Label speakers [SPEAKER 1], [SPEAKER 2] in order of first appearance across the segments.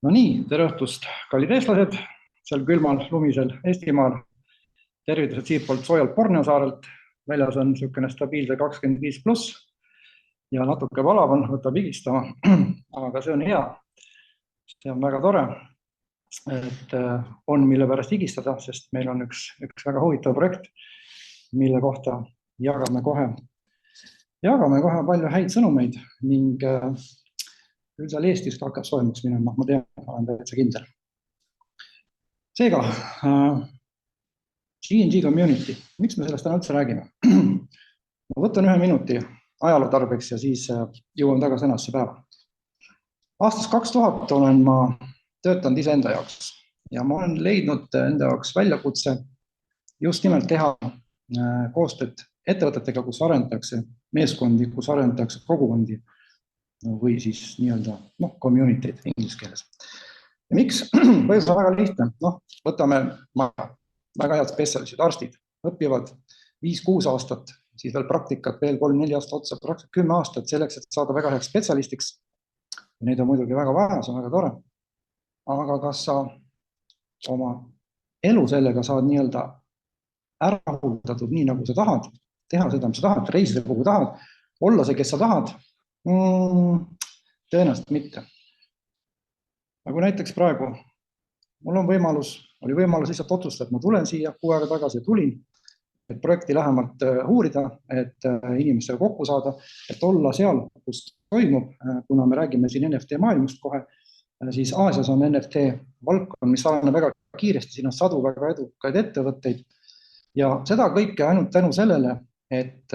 [SPEAKER 1] No nii, tere õhtust, kallid eestlased, seal külmal lumisel Eestimaal. Tervitused siitpoolt soojalt Borneo saarelt. Väljas on niisugune stabiilse 25+ ja natuke valav on, võtab higistama, aga see on hea. See on väga tore, et on mille pärast higistada, sest meil on üks väga huvitav projekt, mille kohta jagame kohe palju häid sõnumeid ning küll seal Eestis hakkab soojemaks minema, ma tean, olen täitsa kindel. Seega, G&G community, miks me sellest täna üldse räägime? Ma võtan 1 minuti ajaloo tarbeks ja siis jõuan tagasi tänasesse päeva. Aastast 2000 olen ma töötanud iseenda jaoks ja ma olen leidnud enda jaoks väljakutse just nimelt teha koostööd ettevõtetega, kus arendatakse meeskondi, kus arendatakse kogukondi või siis nii-öelda community'd inglise keeles. Ja miks? Põhjus on väga lihtne. Võtame väga head spetsialistid, arstid, õpivad 5-6 aastat, siis veel praktikat veel 3-4 aastat otsa, praktikat 10 aastat selleks, et saada väga heaks spetsialistiks. Neid on muidugi väga vaja, see on väga tore. Aga kas sa oma elu sellega saad nii-öelda ära huldatud nii, nagu sa tahad, teha seda, mis sa tahad, reisida kuhu tahad, olla see, kes sa tahad? Tõenäoliselt mitte. Aga näiteks praegu mul oli võimalus lihtsalt otsustada, et ma tulen siia 6 aega tagasi ja tulin, et projekti lähemalt uurida, et inimestega kokku saada, et olla seal, kus toimub, kuna me räägime siin NFT maailmast kohe, siis Aasias on NFT valdkond, mis areneb väga kiiresti, siin on sadu väga edukaid ettevõtteid ja seda kõike ainult tänu sellele, et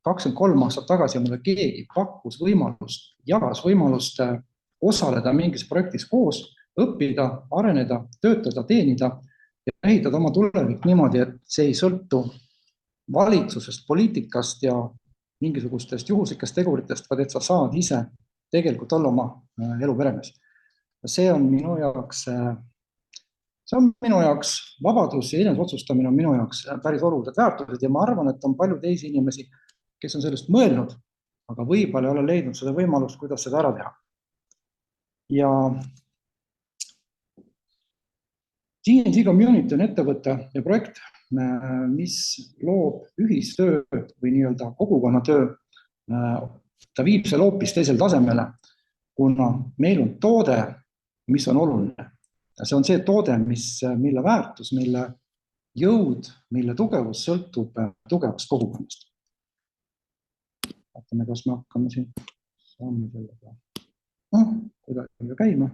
[SPEAKER 1] 23 aastat tagasi mulle keegi pakkus võimalust, jagas võimalust osaleda mingis projektis koos, õppida, areneda, töötada, teenida ja ehitada oma tulevik niimoodi, et see ei sõltu valitsusest, poliitikast ja mingisugustest juhuslikest teguritest, vaid et sa saad ise tegelikult olla oma elu peremees. See on minu jaoks vabadus ja otsustamine on minu jaoks päris olulised väärtused ja ma arvan, et on palju teisi inimesi, kes on sellest mõelnud, aga võib-olla ei ole leidnud seda võimalust, kuidas seda ära teha. Ja G&G community on ettevõte ja projekt, mis loob ühistöö või nii-öelda kogukonnatöö. Ta viib selle hoopis teisel tasemele, kuna meil on toode, mis on oluline. See on see toode, mille väärtus, mille jõud, mille tugevus sõltub tugevast kogukonnast. Vaatame, kas me hakkame siin saame sellega kuidagi käima.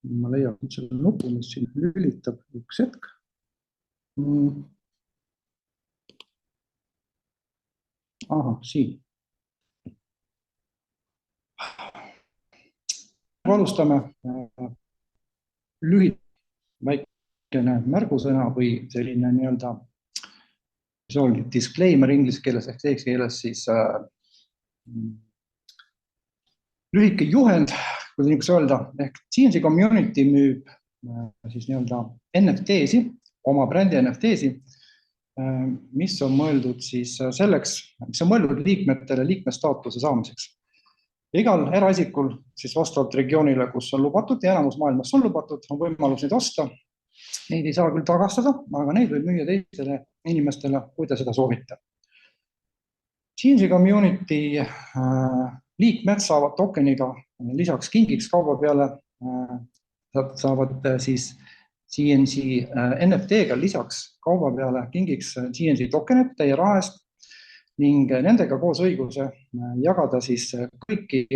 [SPEAKER 1] Ma leian selle nupu, mis siin lülitab üks hetk. Aha, siin. Alustame lühid väikene märgusõna või selline nii-öelda disclaimer inglise keeles ehk teise keeles siis lühike juhend, kui niisuguse öelda, ehk G&G community müüb siis nii-öelda NFT-si, oma brändi NFT-si, mis on mõeldud siis selleks, mis on mõeldud liikmetele liikmestaatuse saamiseks. Igal eraisikul siis vastavalt regioonile, kus on lubatud ja enamus maailmas on lubatud, on võimalus neid osta. Neid ei saa küll tagastada, aga neid võib müüa teistele inimestele, kui te seda soovite. G&G community liikmed saavad tokeniga lisaks kingiks kauba peale, saavad siis G&G NFT-ga lisaks kauba peale kingiks G&G tokenit teie rahast ning nendega koos õiguse jagada siis kõiki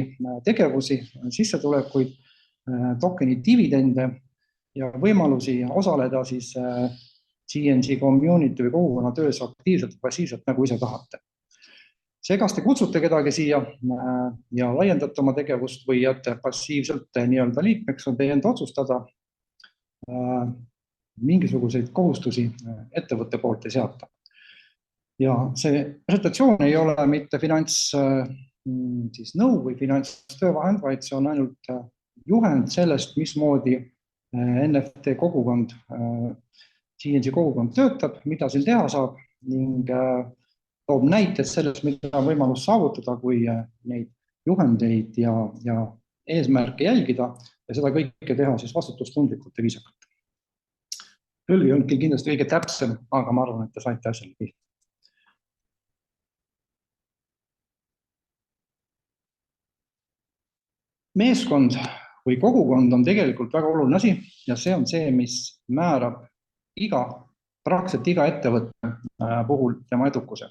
[SPEAKER 1] tegevusi, sissetulekuid, tokeni dividende ja võimalusi osaleda siis G&G community või kogukonna töös aktiivselt ja passiivselt, nagu ise tahate. See, kas te kutsute kedagi siia ja laiendate oma tegevust või jääte passiivselt nii-öelda liikmeks, on teie enda otsustada. Mingisuguseid kohustusi ettevõtte poolt ei seata. Ja see presentatsioon ei ole mitte finantsnõu või finantstöövahend, vaid see on ainult juhend sellest, mismoodi NFT kogukond, G&G kogukond töötab, mida siin teha saab ning toob näited sellest, mida on võimalus saavutada, kui neid juhendeid ja eesmärke jälgida ja seda kõike teha siis vastutustundlikult ja viisakalt. Tõlg ei olnud kindlasti kõige täpsem, aga ma arvan, et te saite asjale pihta. Meeskond või kogukond on tegelikult väga oluline asi ja see on see, mis määrab praktiliselt iga ettevõtte puhul tema edukuse.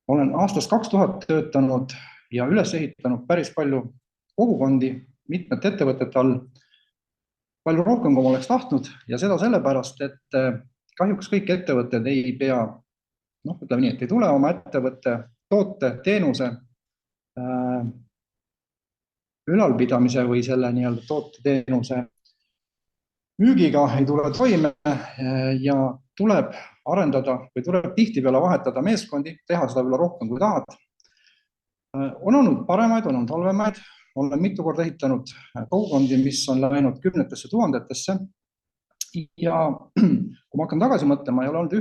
[SPEAKER 1] Olen aastast 2000 töötanud ja üles ehitanud päris palju kogukondi mitmete ettevõtete all, palju rohkem, kui ma oleks tahtnud ja seda sellepärast, et kahjuks kõik ettevõtted ei pea, ütleme nii, et ei tule oma ettevõtte toote, teenuse ülalpidamise või selle nii-öelda toote, teenuse müügiga ei tule toime ja tuleb arendada või tuleb tihtipeale vahetada meeskondi, teha seda veel rohkem kui tahad. On olnud paremaid, on olnud halvemaid, olen mitu korda ehitanud kogukondi, mis on läinud kümnetesse tuhandetesse ja kui ma hakkan tagasi mõtlema, ei ole olnud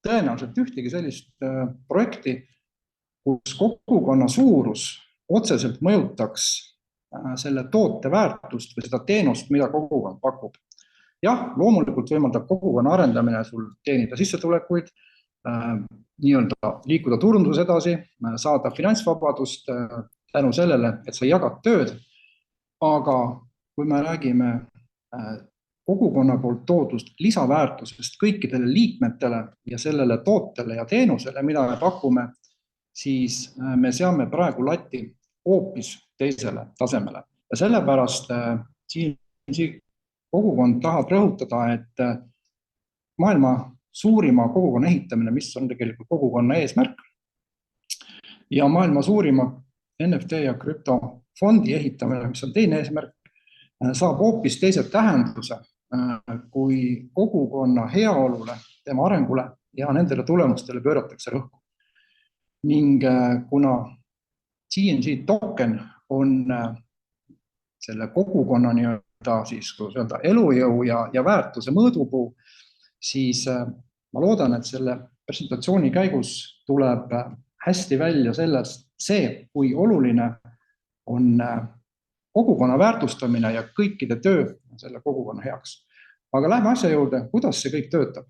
[SPEAKER 1] tõenäoliselt ühtegi sellist projekti, kus kogukonna suurus otseselt mõjutaks selle toote väärtust või seda teenust, mida kogukond pakub. Jah, loomulikult võimaldab kogukonna arendamine sul teenida sissetulekuid, nii-öelda liikuda turunduses edasi, saada finantsvabadust tänu sellele, et sa jagad tööd, aga kui me räägime kogukonna poolt toodust lisaväärtusest kõikidele liikmetele ja sellele tootele ja teenusele, mida me pakume, siis me seame praegu lati hoopis teisele tasemele. Ja sellepärast kogukond tahab rõhutada, et maailma suurima kogukonna ehitamine, mis on tegelikult kogukonna eesmärk, ja maailma suurima NFT ja krüptofondi ehitamine, mis on teine eesmärk, saab hoopis teise tähenduse kui kogukonna heaolule, tema arengule ja nendele tulemustele pööratakse rõhku. Ning kuna CNC token on selle kogukonna elujõu ja väärtuse mõõdupuu, siis ma loodan, et selle presentatsiooni käigus tuleb hästi välja sellest see, kui oluline on kogukonna väärtustamine ja kõikide töö selle kogukonna heaks. Aga lähme asja juurde, kuidas see kõik töötab.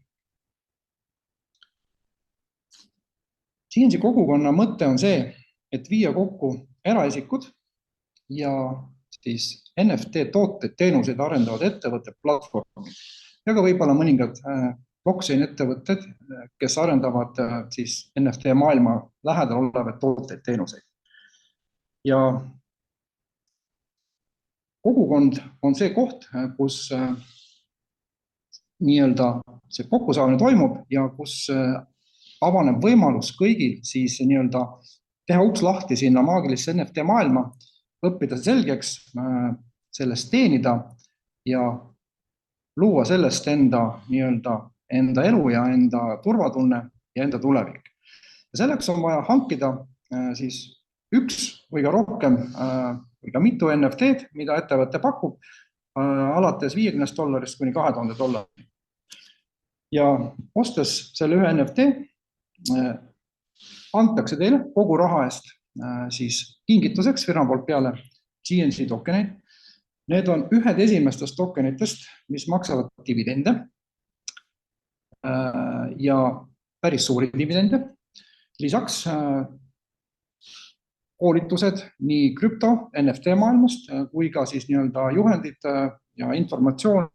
[SPEAKER 1] CNC kogukonna mõte on see, et viia kokku eraisikud ja siis NFT tooted, teenuseid arendavad ettevõtted, platvormid ja ka võib-olla mõningad blockchain ettevõtted, kes arendavad siis NFT maailma lähedal olevaid tooteid, teenuseid. Ja kogukond on see koht, kus nii-öelda see kokkusaamine toimub ja kus avaneb võimalus kõigil siis nii-öelda teha uks lahti sinna maagilisse NFT maailma, õppida selgeks, sellest teenida ja luua sellest enda elu ja enda turvatunne ja enda tulevik. Ja selleks on vaja hankida siis üks või ka rohkem või ka mitu NFT-d, mida ettevõte pakub, alates $50 kuni $2000. Ja ostes selle ühe NFT, antakse teile kogu raha eest siis kingituseks firma poolt peale CNC tokeneid. Need on ühed esimestest tokenitest, mis maksavad dividende ja päris suuri dividende. Lisaks koolitused nii krüpto, NFT maailmast kui ka siis nii-öelda juhendid ja informatsioon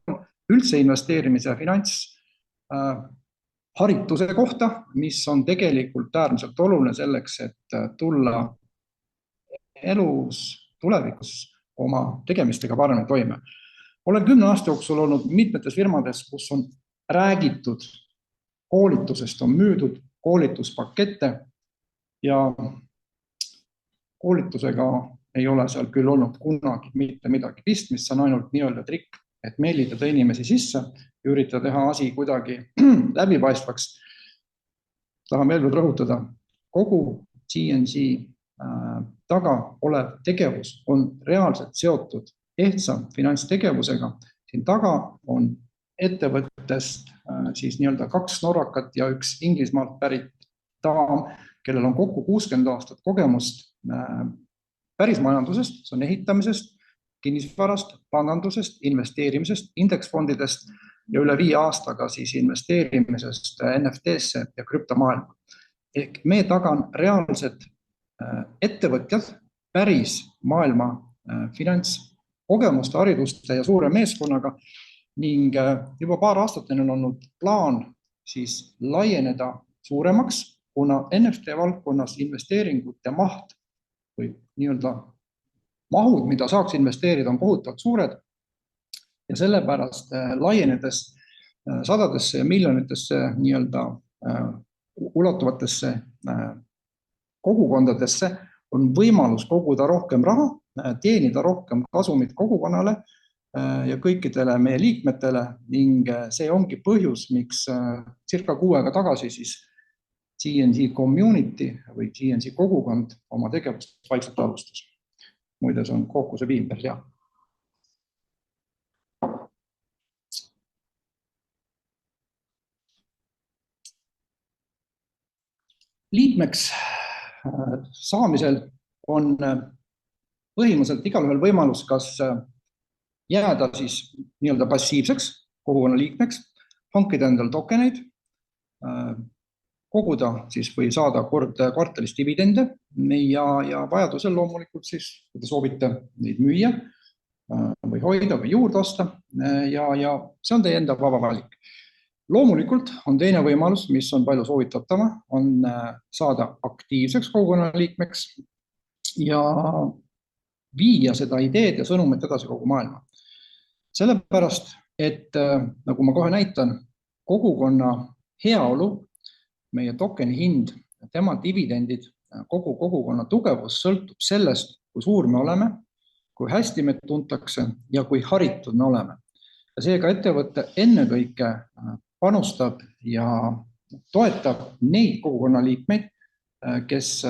[SPEAKER 1] üldse investeerimise finants harituse kohta, mis on tegelikult äärmiselt oluline selleks, et tulla elus tulevikus oma tegemistega paremini toime. Olen 10 aasta jooksul olnud mitmetes firmades, kus on räägitud koolitusest, on müüdud koolituspakette ja koolitusega ei ole seal küll olnud kunagi mitte midagi pistmist, see on ainult nii-öelda trikk, et meelitada inimesi sisse ja üritada teha asi kuidagi läbipaistvaks. Tahan veel rõhutada, kogu CNC taga olev tegevus on reaalselt seotud ehtsa finantstegevusega. Siin taga on ettevõttest siis nii-öelda 2 norrakat ja 1 Inglismaalt pärit daam, kellel on kokku 60 aastat kogemust pärismajandusest, see on ehitamisest, kinnisvarast, pangandusest, investeerimisest, indeksfondidest ja üle 5 aastaga siis investeerimisest NFT-sse ja krüptomaailma. Ehk meie taga on reaalsed ettevõtjad päris maailma finantskogemuste, hariduste ja suure meeskonnaga ning juba paar aastat on olnud plaan siis laieneda suuremaks, kuna NFT valdkonnas investeeringute maht või nii-öelda mahud, mida saaks investeerida, on kohutavalt suured ja sellepärast laienedes sadadesse ja miljonitesse nii-öelda ulatuvatesse kogukondadesse on võimalus koguda rohkem raha, teenida rohkem kasumit kogukonnale ja kõikidele meie liikmetele ning see ongi põhjus, miks circa 6 aega tagasi siis GNC community või GNC kogukond oma tegevust vaikselt alustas. Muide, see on kookuse piim päris hea. Liikmeks saamisel on põhimõtteliselt igalühel võimalus kas jääda siis nii-öelda passiivseks kogukonna liikmeks, hankida endal tokeneid, koguda siis või saada kord kvartalis dividende ja vajadusel loomulikult siis, kui te soovite neid müüa või hoida või juurde osta ja see on teie enda vaba valik. Loomulikult on teine võimalus, mis on palju soovitatama, on saada aktiivseks kogukonna liikmeks ja viia seda ideed ja sõnumit edasi kogu maailma. Sellepärast, et nagu ma kohe näitan, kogukonna heaolu, meie tokeni hind, tema dividendid, kogu kogukonna tugevus sõltub sellest, kui suur me oleme, kui hästi me tuntakse ja kui haritud me oleme. Ja seega ettevõte ennekõike panustab ja toetab neid kogukonna liikmeid, kes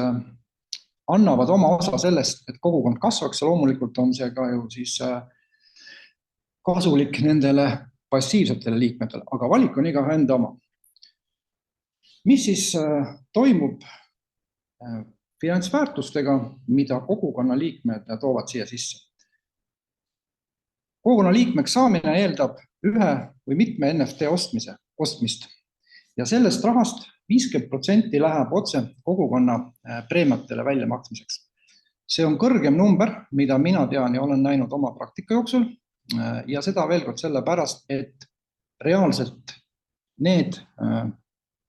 [SPEAKER 1] annavad oma osa sellest, et kogukond kasvaks ja loomulikult on see ka ju siis kasulik nendele passiivsetele liikmetele, aga valik on igaühe enda oma. Mis siis toimub finantsväärtustega, mida kogukonna liikmed toovad siia sisse? Kogukonna liikmeks saamine eeldab ühe või mitme NFT ostmist ja sellest rahast 50% läheb otse kogukonna preemiatele väljamaksmiseks. See on kõrgem number, mida mina tean ja olen näinud oma praktika jooksul ja seda veel kord sellepärast, et reaalselt need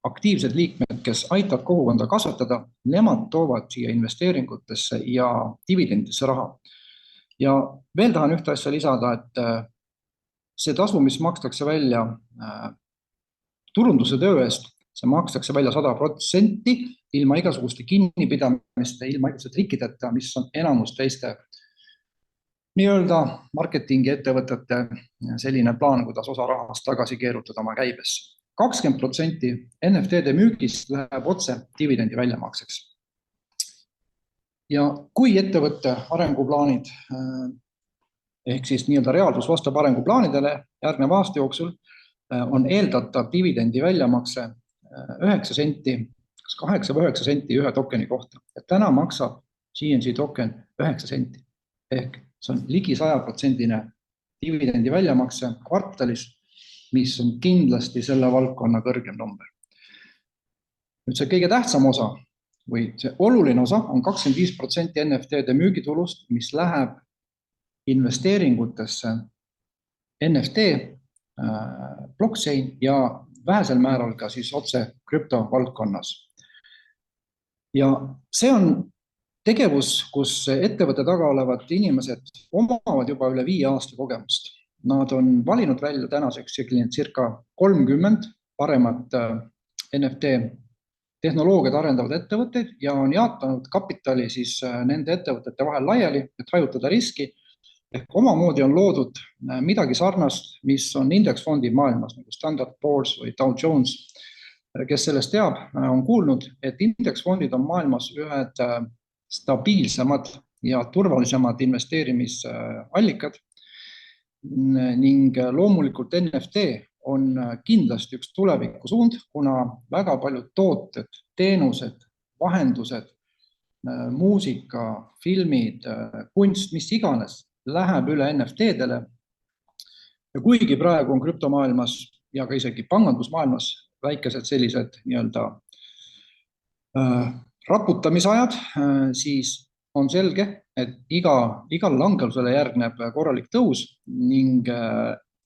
[SPEAKER 1] aktiivsed liikmed, kes aitavad kogukonda kasvatada, nemad toovad siia investeeringutesse ja dividendisse raha. Ja veel tahan ühte asja lisada, et see tasu, mis makstakse välja turunduse töö eest, see makstakse välja 100% ilma igasuguste kinnipidamiste, ilma igasuguste trikideta, mis on enamus teiste nii-öelda marketingi ettevõtete selline plaan, kuidas osa rahast tagasi keerutada oma käibesse. 20% NFT-de müügist läheb otse dividendi väljamakseks. Ja kui ettevõtte arenguplaanid ehk siis nii-öelda reaalsus vastab arenguplaanidele järgneva aasta jooksul, on eeldatav dividendi väljamakse 9 senti, kas 8 või 9 senti ühe tokeni kohta. Ja täna maksab GNC token 9 senti. Ehk see on ligi 100% dividendi väljamakse kvartalis, mis on kindlasti selle valdkonna kõrgem number. Nüüd see kõige tähtsam osa või see oluline osa on 25% NFT-de müügitulust, mis läheb investeeringutesse NFT, blockchain ja vähesel määral ka siis otse krüptovaldkonnas. Ja see on tegevus, kus ettevõtte taga olevad inimesed omavad juba üle 5 aasta kogemust. Nad on valinud välja tänaseks circa 30 paremat NFT tehnoloogiad arendavad ettevõtteid ja on jaatanud kapitali siis nende ettevõtete vahel laiali, et hajutada riski. Ehk omamoodi on loodud midagi sarnast, mis on indeksfondi maailmas, nagu Standard & Poor's või Dow Jones. Kes sellest teab, on kuulnud, et indeksfondid on maailmas ühed stabiilsemad ja turvalisemad investeerimisallikad ning loomulikult NFT on kindlasti üks tulevikusuund, kuna väga paljud tooted, teenused, vahendused muusika, filmid, kunst, mis iganes, läheb üle NFT-dele. Ja kuigi praegu on krüptomaailmas ja ka isegi pangandusmaailmas väikesed sellised nii-öelda raputamisajad, siis on selge, et igal langelusele järgneb korralik tõus ning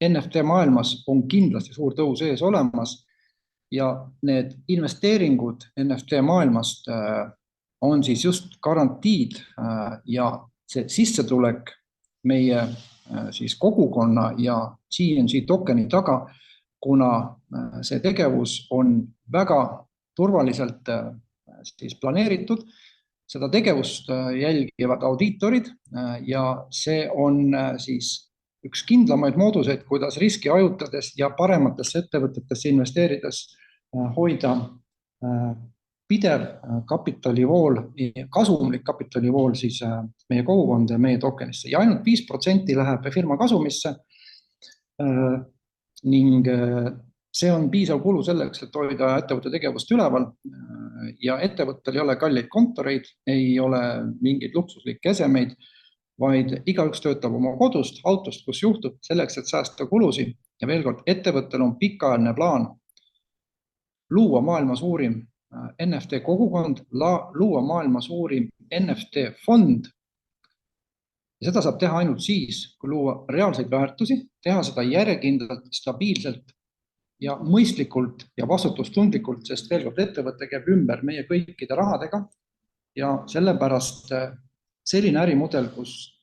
[SPEAKER 1] NFT maailmas on kindlasti suur tõus ees olemas ja need investeeringud NFT maailmast on siis just garantiid ja see sissetulek meie siis kogukonna ja GNG tokeni taga, kuna see tegevus on väga turvaliselt siis planeeritud. Seda tegevust jälgivad audiitorid ja see on siis üks kindlamaid mooduseid, kuidas riski ajutades ja parematesse ettevõtetesse investeerides hoida pidev kapitalivool, kasumlik kapitalivool siis meie kogukonda ja meie tokenisse. Ja ainult 5% läheb firma kasumisse ning see on piisav kulu selleks, et hoida ettevõtte tegevust üleval ja ettevõttel ei ole kalleid kontoreid, ei ole mingeid luksuslikke esemeid, vaid igaüks töötab oma kodust, autost, kus juhtub, selleks, et säästa kulusid. Ja veel kord, ettevõttel on pikaajaline plaan luua maailma suurim NFT kogukond, luua maailma suurim NFT fond. Ja seda saab teha ainult siis, kui luua reaalseid väärtusi, teha seda järjekindlalt, stabiilselt ja mõistlikult ja vastutustundlikult, sest veel kord ettevõte käib ümber meie kõikide rahadega ja sellepärast selline ärimudel, kus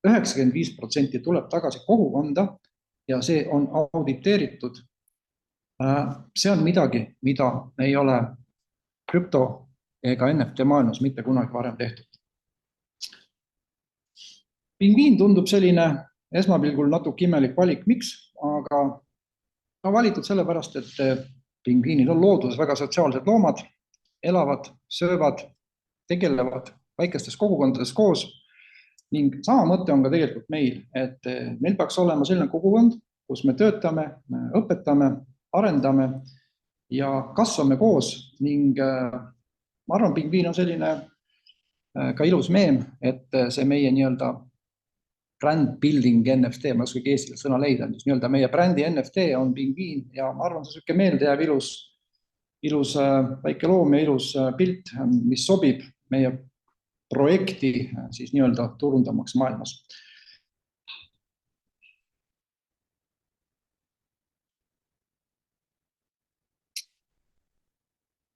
[SPEAKER 1] 95% tuleb tagasi kogukonda ja see on auditeeritud, see on midagi, mida ei ole krüpto ega NFT maailmas mitte kunagi varem tehtud. Pingviin tundub selline esmapilgul natuke imelik valik, miks, aga on valitud sellepärast, et pingviinid on looduses väga sotsiaalsed loomad, elavad, söövad, tegelevad väikestes kogukondades koos ning sama mõte on ka tegelikult meil, et meil peaks olema selline kogukond, kus me töötame, õpetame, arendame ja kasvame koos ning ma arvan, pingviin on selline ka ilus meem, et see meie nii-öelda brand building NFT, ma oskagi eestikeelset sõna leida, nii-öelda meie brändi NFT on pingviin ja ma arvan, see on meeldejääv ilus väike loom ja ilus pilt, mis sobib meie projekti siis nii-öelda turundamaks maailmas.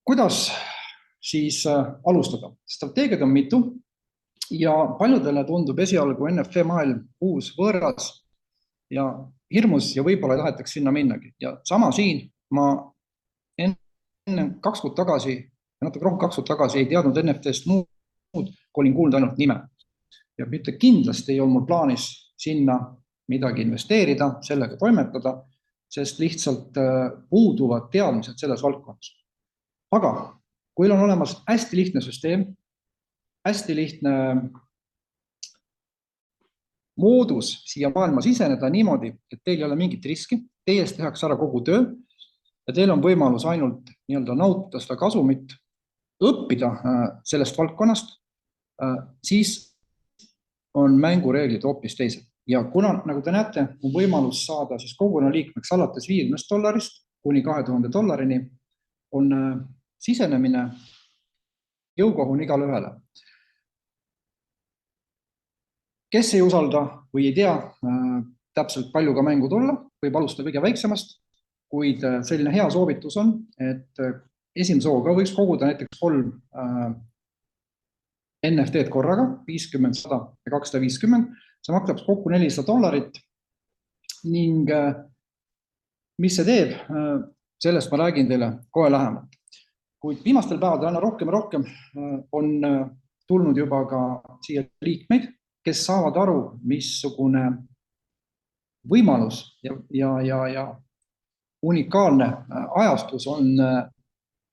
[SPEAKER 1] Kuidas siis alustada? Strateegiad on mitu ja paljudele tundub esialgu NFT maailm uus, võõras ja hirmus ja võib-olla ei tahetaks sinna minnagi. Ja sama siin ma enne 2 kuud tagasi, natuke rohkem 2 kuud tagasi ei teadnud NFT-st muud, kui olin kuulnud ainult nime. Ja mitte kindlasti ei olnud mul plaanis sinna midagi investeerida, sellega toimetada, sest lihtsalt puuduvad teadmised selles valdkonnas. Aga kui on olemas hästi lihtne süsteem, hästi lihtne moodus siia maailma siseneda niimoodi, et teil ei ole mingit riski, teie eest tehakse ära kogu töö ja teil on võimalus ainult nii-öelda nautida seda kasumit, õppida sellest valdkonnast, siis on mängureeglid hoopis teised. Ja kuna, nagu te näete, on võimalus saada siis kogukonna liikmeks alates $50 kuni $2000 on sisenemine jõukohune igale ühele. Kes ei usalda või ei tea täpselt palju ka mängu tulla, võib alustada kõige väiksemast, kuid selline hea soovitus on, et esimese hooga võiks koguda näiteks 3 NFT-d korraga, 50, 100 ja 250. See maksab kokku $400 ning mis see teeb, sellest ma räägin teile kohe lähemalt. Kuid viimastel päevadel aina rohkem ja rohkem on tulnud juba ka siia liikmeid, kes saavad aru, missugune võimalus ja unikaalne ajastus on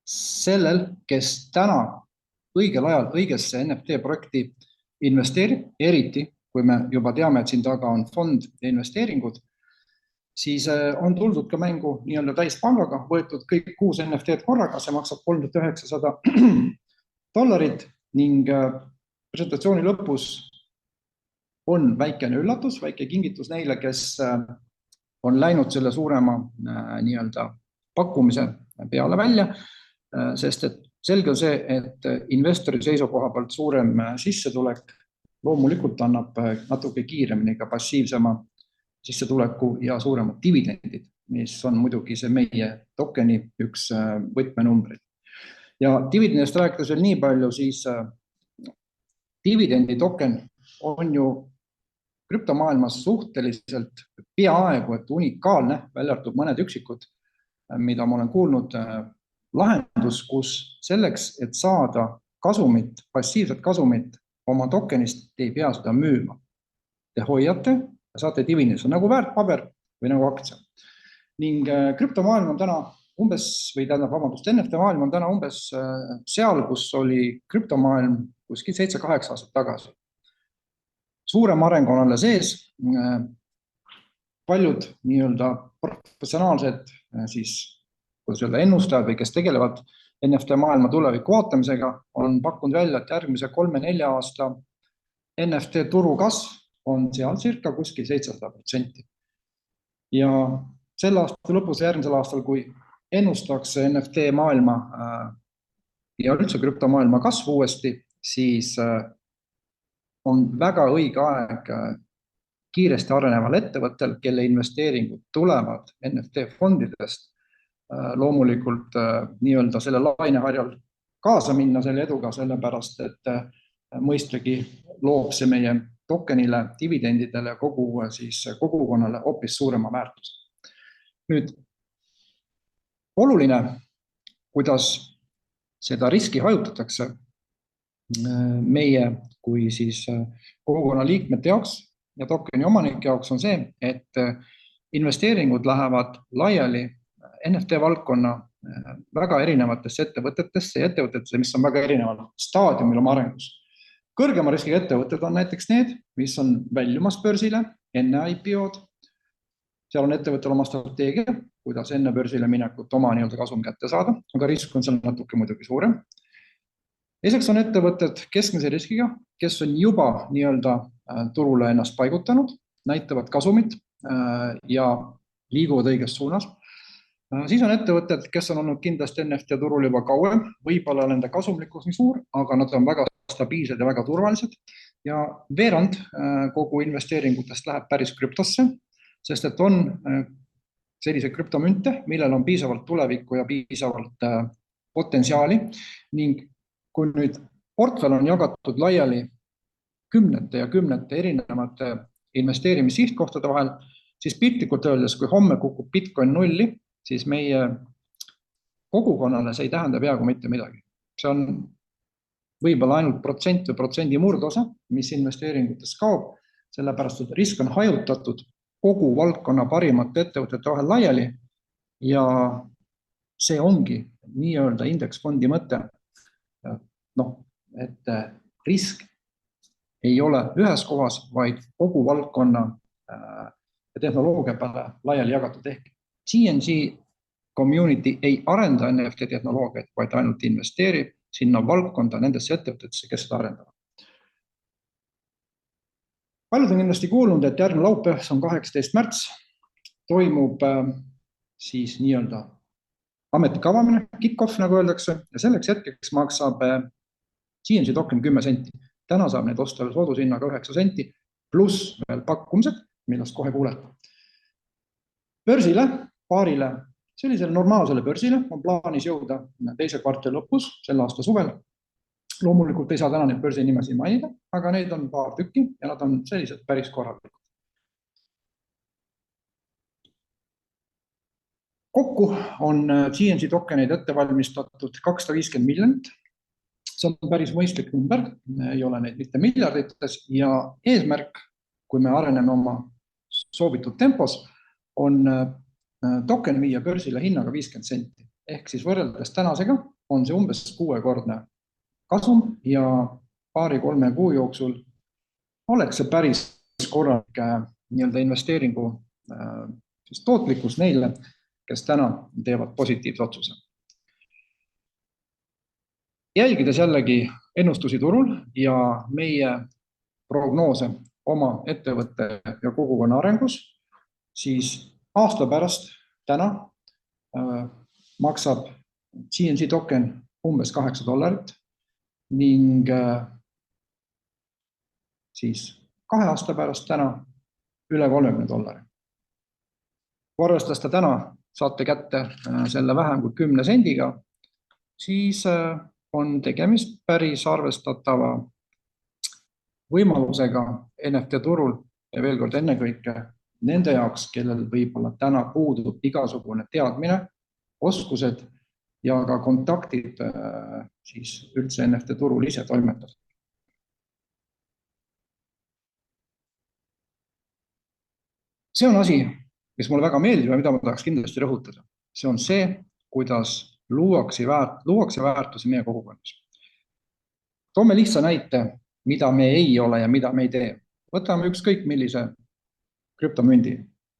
[SPEAKER 1] sellel, kes täna õigel ajal õigesse NFT projekti investeerib, eriti kui me juba teame, et siin taga on fond ja investeeringud, siis on tuldud ka mängu nii-öelda täispangaga, võetud kõik 6 NFT-d korraga, see maksab $3900 ning presentatsiooni lõpus on väikene üllatus, väike kingitus neile, kes on läinud selle suurema nii-öelda pakkumise peale välja, sest et selge on see, et investori seisukoha pealt suurem sissetulek loomulikult annab natuke kiiremini ka passiivsema sissetuleku ja suuremad dividendid, mis on muidugi see meie tokeni üks võtmenumbrid. Ja dividendist rääkides veel nii palju, siis dividendi token on ju krüptomaailmas suhteliselt peaaegu et unikaalne, välja arvatud mõned üksikud, mida ma olen kuulnud, lahendus, kus selleks, et saada kasumit, passiivset kasumit oma tokenist, te ei pea seda müüma. Te hoiate ja saate dividendist, nagu väärtpaber või nagu aktsia. Ning krüptomaailm on täna umbes, või tähendab, vabandust, NFT maailm on täna umbes seal, kus oli krüptomaailm kuskil 7-8 aastat tagasi. Suurem areng on alla sees, paljud nii-öelda professionaalsed siis, kuidas öelda, ennustajad või kes tegelevad NFT maailma tuleviku vaatamisega, on pakkunud välja, et järgmise 3-4 aasta NFT turu kasv on seal circa kuskil 700%. Ja selle aasta lõpus järgmisel aastal, kui ennustakse NFT maailma ja üldse krüptomaailma kasvu uuesti, siis on väga õige aeg kiiresti areneval ettevõttel, kelle investeeringud tulevad NFT fondidest, loomulikult nii-öelda selle laineharjal kaasa minna selle eduga, sellepärast, et mõistagi loob see meie tokenile, dividendidele ja kogukonnale hoopis suurema väärtuse. Nüüd, oluline, kuidas seda riski hajutatakse meie kui siis kogukonna liikmete jaoks ja tokeni omanike jaoks on see, et investeeringud lähevad laiali NFT valdkonna väga erinevatesse ettevõtetesse ja ettevõtetesse, mis on väga erineval staadiumil oma arengus. Kõrgema riskiga ettevõtted on näiteks need, mis on väljumas börsile, enne IPO-d. Seal on ettevõttel oma strateegia, kuidas enne börsile minekut oma nii-öelda kasum kätte saada, aga risk on seal natuke muidugi suurem. Teiseks on ettevõtted keskmise riskiga, kes on juba nii-öelda turule ennast paigutanud, näitavad kasumit ja liiguvad õiges suunas. Siis on ettevõtted, kes on olnud kindlasti NFT turul juba kauem, võib-olla nende kasumlikkus nii suur, aga nad on väga stabiilsed ja väga turvalised. Ja veerand kogu investeeringutest läheb päris krüptosse, sest et on selliseid krüptomünte, millel on piisavalt tulevikku ja piisavalt potentsiaali ning kui nüüd portfell on jagatud laiali kümnete ja kümnete erinevate investeerimissihttkohtade vahel, siis piltlikult öeldes, kui homme kukub Bitcoin nulli, siis meie kogukonnale see ei tähenda peaaegu mitte midagi. See on võib-olla ainult protsent või protsendi murdosa, mis investeeringutest kaob, sellepärast et risk on hajutatud kogu valdkonna parimate ettevõtete vahel laiali ja see ongi nii-öelda indeksfondi mõte. Et risk ei ole ühes kohas, vaid kogu valdkonna ja tehnoloogia peale laiali jagatud ehk CNC community ei arenda NFT tehnoloogiat, vaid ainult investeerib sinna valdkonda nendesse ettevõtetesse, kes seda arendavad. Paljud on kindlasti kuulnud, et järgmine laupäev, see on 18. märts, toimub siis nii-öelda ametlik avamine, kick-off, nagu öeldakse, ja selleks hetkeks maksab CNC token 10 senti. Täna saab neid osta soodushinnaga 9 senti, pluss veel pakkumised, millest kohe kuulete. Börsile, paarile, sellisele normaalsele börsile on plaanis jõuda teise kvartali lõpus, selle aasta suvel. Loomulikult ei saa täna neid börsi nimesi mainida, aga neid on paar tükki ja nad on sellised päris korralikud. Kokku on CNC tokeneid ette valmistatud 250 miljonit. See on päris mõistlik number, ei ole neid mitte miljardites ja eesmärk, kui me areneme oma soovitud tempos, on token viia börsile hinnaga 50 senti. Ehk siis võrreldes tänasega on see umbes 6-kordne kasum ja 2-3 kuu jooksul oleks see päris korralik nii-öelda investeeringu tootlikkus neile, kes täna teevad positiivse otsuse. Jälgides jällegi ennustusi turul ja meie prognoose oma ettevõtte ja kogukonna arengus, siis aasta pärast täna maksab CNC token umbes $8 ning siis 2 aasta pärast täna üle $30. Kui arvestada täna saate kätte selle vähem kui 10 sendiga, siis on tegemist päris arvestatava võimalusega NFT turul ja veel kord ennekõike nende jaoks, kellel võib-olla täna puudub igasugune teadmine, oskused ja ka kontaktid siis üldse NFT turul ise toimetada. See on asi, mis mulle väga meeldib ja mida ma tahaks kindlasti rõhutada. See on see, kuidas luuakse väärtusi meie kogukonnas. Toome lihtsa näite, mida me ei ole ja mida me ei tee. Võtame ükskõik millise krüptomündi.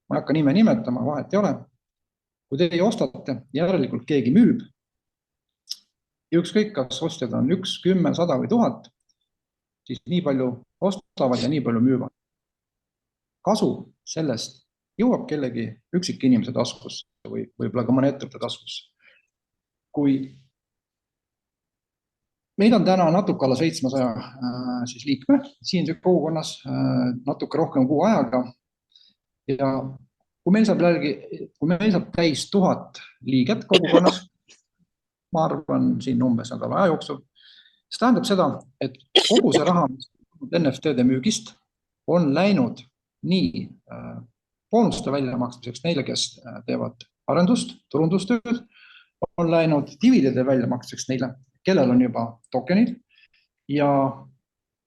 [SPEAKER 1] Ma ei hakka nime nimetama, vahet ei ole. Kui teie ostate, järelikult keegi müüb. Ja ükskõik, kas ostjad on 1, 10, 100 või 1000, siis nii palju ostavad ja nii palju müüvad. Kasu sellest jõuab kellegi üksik inimese taskusse või võib-olla ka mõne ettevõtte taskusse. Kui meil on täna natuke alla 700 siis liikme siin kogukonnas, natuke rohkem kuu ajaga ja kui meil saab täis 1000 liiget kogukonnas, ma arvan siin umbes nädala aja jooksul, see tähendab seda, et kogu see raha NFT-de müügist on läinud nii boonuste väljamaksmiseks neile, kes teevad arendust, turundustööd, on läinud dividende väljamaksmiseks neile, kellel on juba tokenid ja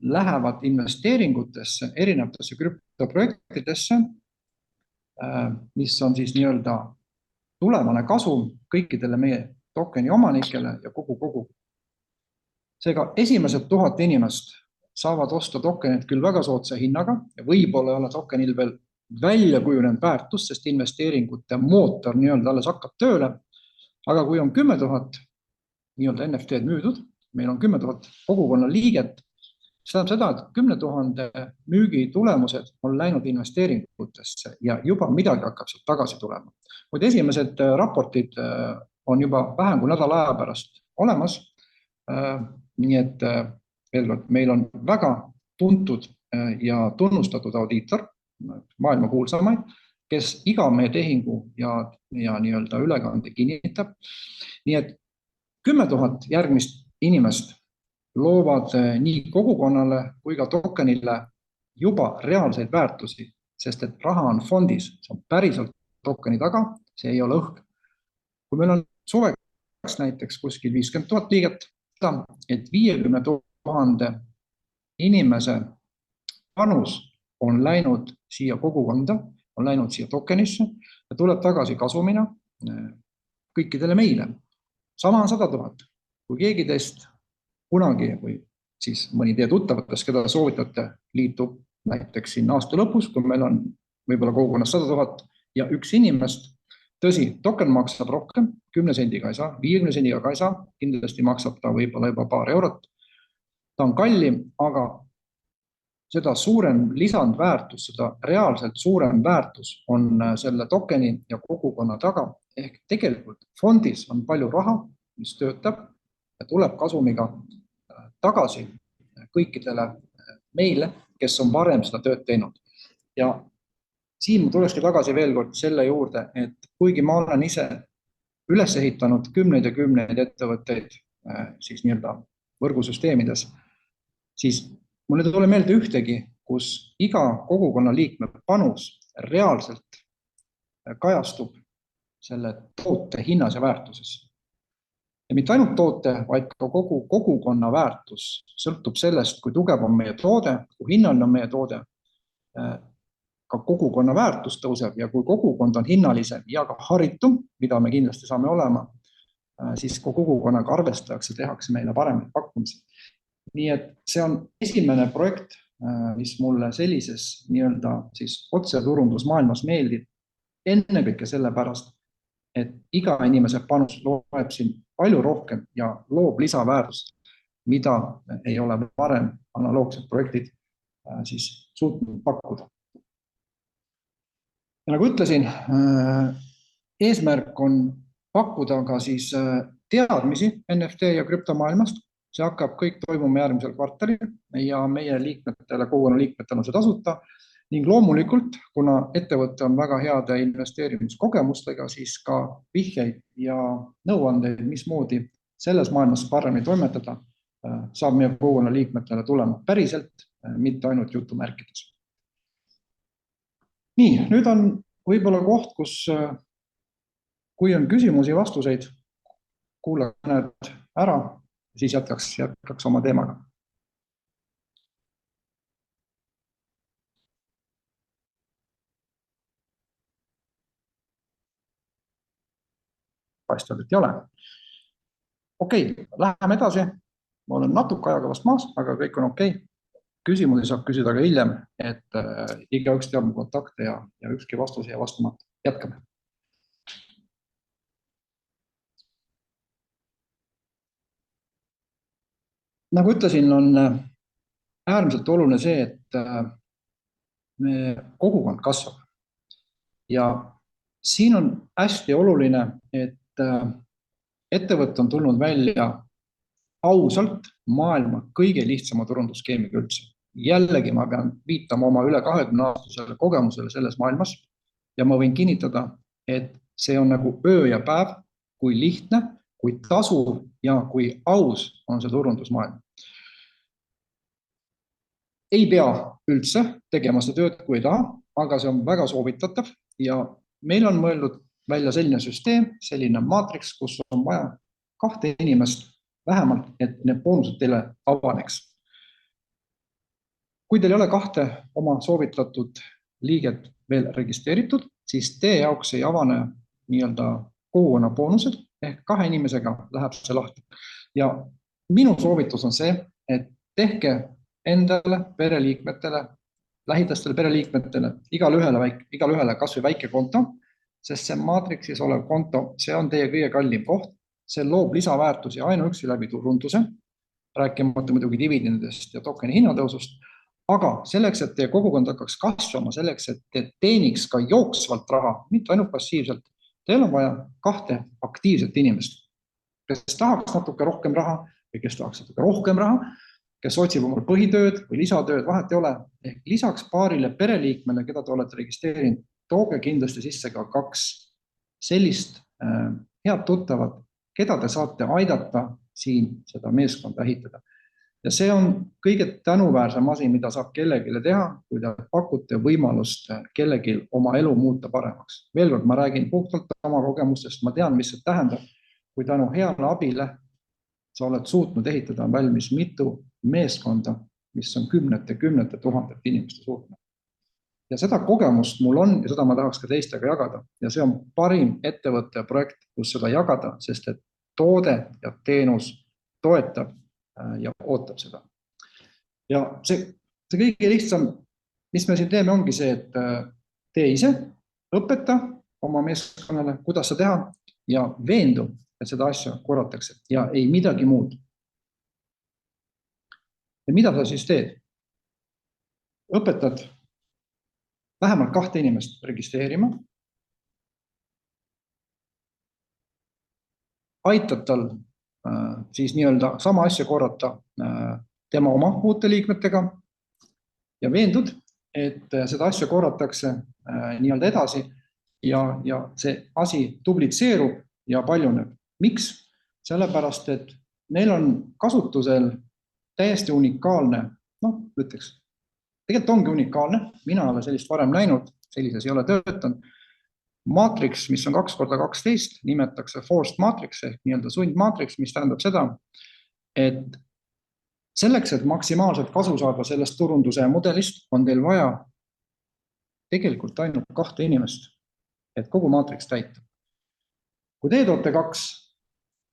[SPEAKER 1] lähevad investeeringutesse, erinevatesse krüptoprojektidesse, mis on siis nii-öelda tulevane kasum kõikidele meie tokeni omanikele ja kogu. Seega esimesed 1000 inimest saavad osta tokenid küll väga soodsa hinnaga ja võib-olla ei ole tokenil veel välja kujunenud väärtus, sest investeeringute mootor nii-öelda alles hakkab tööle. Aga kui on 10 000 nii-öelda NFT-d müüdud, meil on 10 000 kogukonna liiget, see tähendab seda, et 10 000 müügi tulemused on läinud investeeringutesse ja juba midagi hakkab sealt tagasi tulema. Kuid esimesed raportid on juba vähem kui nädala aja pärast olemas. Nii et veel kord, meil on väga tuntud ja tunnustatud audiitor, maailma kuulsamaid, kes iga meie tehingu ja nii-öelda ülekande kinnitab. Nii et 10 000 järgmist inimest loovad nii kogukonnale kui ka tokenile juba reaalseid väärtusi, sest et raha on fondis, see on päriselt tokeni taga, see ei ole õhk. Kui meil on suveks näiteks kuskil 50 000 liiget, et 50 000 inimese panus on läinud siia kogukonda, on läinud siia tokenisse ja tuleb tagasi kasumina kõikidele meile. Sama on 100 000. Kui keegi teist kunagi või siis mõni teie tuttavatest, keda soovitate, liitub näiteks siin aasta lõpus, kui meil on võib-olla kogukonnas 100 000 ja üks inimest, tõsi, token maksab rohkem, 10 sendiga ei saa, 50 sendiga ka ei saa, kindlasti maksab ta võib-olla juba paar eurot. Ta on kallim, aga seda suurem lisandväärtus, seda reaalselt suurem väärtus on selle tokeni ja kogukonna taga. Ehk tegelikult fondis on palju raha, mis töötab ja tuleb kasumiga tagasi kõikidele meile, kes on varem seda tööd teinud. Ja siin tulekski tagasi veel kord selle juurde, et kuigi ma olen ise üles ehitanud kümneid ja kümneid ettevõtteid siis nii-öelda võrgusüsteemides, siis mul ei tule meelde ühtegi, kus iga kogukonna liikme panus reaalselt kajastub selle toote hinnas ja väärtuses. Ja mitte ainult toote, vaid ka kogu kogukonna väärtus sõltub sellest, kui tugev on meie toode, kui hinnaline on meie toode, ka kogukonna väärtus tõuseb ja kui kogukond on hinnalisem ja ka haritum, mida me kindlasti saame olema, siis kogukonnaga arvestatakse, tehakse meile paremad pakkumised. Nii et see on esimene projekt, mis mulle sellises nii-öelda siis otseturundusmaailmas meeldib, ennekõike sellepärast, et iga inimese panus loeb siin palju rohkem ja loob lisaväärtust. mida ei ole varem analoogsed projektid siis suutnud pakkuda. Ja nagu ütlesin, eesmärk on pakkuda ka siis teadmisi NFT ja krüptomaailmast. See hakkab kõik toimuma järgmisel kvartalil ja meie liikmetele, kogukonna liikmetele on see tasuta. Ning loomulikult, kuna ettevõte on väga heade investeerimiskogemustega, siis ka vihjeid ja nõuandeid, mismoodi selles maailmas paremini toimetada, saab meie kogukonna liikmetele tulema päriselt, mitte ainult jutumärkides. Nii, nüüd on võib-olla koht, kus kui on küsimusi, vastuseid, kuulake need ära, siis jätkaks oma teemaga. Paistab, et ei ole. Okei, läheme edasi. Ma olen natuke ajakavast maas, aga kõik on okei. Küsimusi saab küsida ka hiljem, et igaüks teab mu kontakte ja ükski vastus ja vastamata. Jätkame. Nagu ütlesin, on äärmiselt oluline see, et kogukond kasvab. Ja siin on hästi oluline, et ettevõte on tulnud välja ausalt maailma kõige lihtsama turundusskeemiga üldse. Jällegi ma pean viitama oma üle 20-aastasele kogemusele selles maailmas ja ma võin kinnitada, et see on nagu öö ja päev, kui lihtne, kui tasuv ja kui aus on see turundusmaailm. Ei pea üldse tegema seda tööd, kui ei taha, aga see on väga soovitatav ja meil on mõeldud välja selline süsteem, selline maatriks, kus on vaja 2 inimest vähemalt, et need boonused teile avaneks. Kui teil ei ole 2 oma soovitatud liiget veel registreeritud, siis teie jaoks ei avane nii-öelda kogukonna boonused ehk 2 inimesega läheb see lahti. Ja minu soovitus on see, et tehke endale, pereliikmetele, lähidastele pereliikmetele, igalühele kas või väike konto, sest see maatriksis olev konto, see on teie kõige kallim koht, see loob lisaväärtusi ainuüksi läbi turunduse, rääkimata muidugi dividendidest ja tokeni hinnatõusust, aga selleks, et teie kogukond hakkaks kasvama, selleks, et te teeniks ka jooksvalt raha, mitte ainult passiivselt, teil on vaja 2 aktiivset inimest, kes tahaks natuke rohkem raha või kes tahaks natuke rohkem raha, kes otsib omal põhitööd või lisatööd, vahet ei ole. Ehk lisaks paarile pereliikmele, keda te olete registreerinud, tooge kindlasti sisse ka 2 sellist head tuttavat, keda te saate aidata siin seda meeskonda ehitada. Ja see on kõige tänuväärsem asi, mida saab kellegile teha, kui te pakute võimalust kellelgi oma elu muuta paremaks. Veel kord, ma räägin puhtalt oma kogemustest, ma tean, mis see tähendab, kui tänu heale abile sa oled suutnud ehitada valmis mitu meeskonda, mis on kümnete tuhandete inimeste suutnud. Ja seda kogemust mul on ja seda ma tahaks ka teistega jagada. Ja see on parim ettevõtte ja projekt, kus seda jagada, sest et toode ja teenus toetab ja ootab seda. Ja see kõige lihtsam, mis me siin teeme, ongi see, et tee ise, õpeta oma meeskonnale, kuidas seda teha ja veendu, et seda asja korratakse ja ei midagi muud. Ja mida sa siis teed? Õpetad vähemalt 2 inimest registreerima. Aitad tal siis nii-öelda sama asja korrata tema oma uute liikmetega ja veendud, et seda asja korratakse nii-öelda edasi ja see asi dublitseerub ja paljuneb. Miks? Sellepärast, et meil on kasutusel täiesti unikaalne, ütleks, tegelikult ongi unikaalne, mina olen sellist varem näinud, sellises ei ole töötanud. Maatriks, mis on 2x12, nimetakse forced maatriks ehk nii-öelda sundmaatriks, mis tähendab seda, et selleks, et maksimaalselt kasu saada sellest turunduse mudelist, on teil vaja tegelikult ainult 2 inimest, et kogu maatriks täita. Kui te toote 2